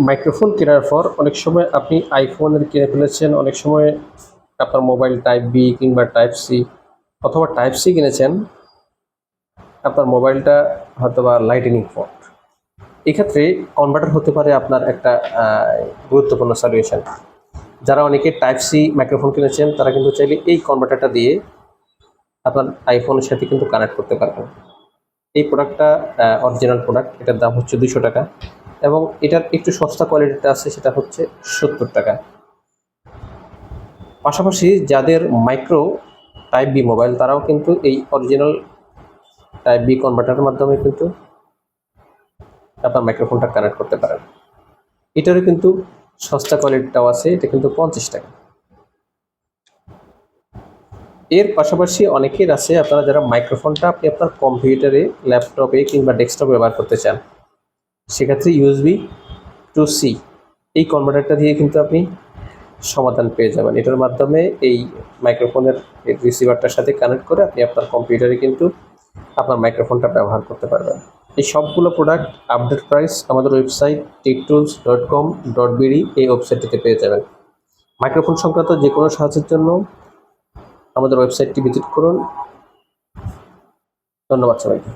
Microphone কেনার পর অনেক সময় আপনি আইফোনের কিনে ফেলেছেন, অনেক সময় আপনার মোবাইল টাইপ বি কিংবা টাইপ সি অথবা টাইপ সি কিনেছেন, আপনার মোবাইলটা হয়তো বা লাইটনিং পোর্ট। এক্ষেত্রে কনভার্টার হতে পারে আপনার একটা গুরুত্বপূর্ণ সলিউশন। যারা অনেকে টাইপ সি মাইক্রোফোন কিনেছেন তারা কিন্তু চাইলে এই কনভার্টারটা দিয়ে আপনার আইফোনের সাথে কিন্তু কানেক্ট করতে পারবেন। এই প্রোডাক্টটা অরিজিনাল প্রোডাক্ট, এটার দাম হচ্ছে 200 টাকা এবং এটার একটু সস্তা কোয়ালিটিটা আছে, সেটা হচ্ছে 70 টাকা। পাশাপাশি যাদের মাইক্রো টাইপ বি মোবাইল তারাও কিন্তু এই অরিজিনাল টাইপ বি কনভার্টারের মাধ্যমে কিন্তু আপনার মাইক্রোফোনটা কানেক্ট করতে পারেন। এটারও কিন্তু সস্তা কোয়ালিটিটাও আছে, এটা কিন্তু 50 টাকা। এর পাশাপাশি অনেকের আছে আপনারা যারা মাইক্রোফোনটা আপনি আপনার কম্পিউটারে, ল্যাপটপে কিংবা ডেস্কটপে ব্যবহার করতে চান, সেক্ষেত্রে ইউএসবি টু সি এই কনভার্টারটা দিয়ে কিন্তু আপনি সমাধান পেয়ে যাবেন। এটার মাধ্যমে এই মাইক্রোফোনের রিসিভারটার সাথে কানেক্ট করে আপনি আপনার কম্পিউটারে কিন্তু আপনার মাইক্রোফোনটা ব্যবহার করতে পারবেন। এই সবগুলো প্রোডাক্ট আপডেট প্রাইস আমাদের ওয়েবসাইট techtools.com.bd এই ওয়েবসাইটটিতে পেয়ে যাবেন। মাইক্রোফোন সংক্রান্ত যে কোনো সাহায্যের জন্য আমাদের ওয়েবসাইটটি ভিজিট করুন। ধন্যবাদ সবাইকে।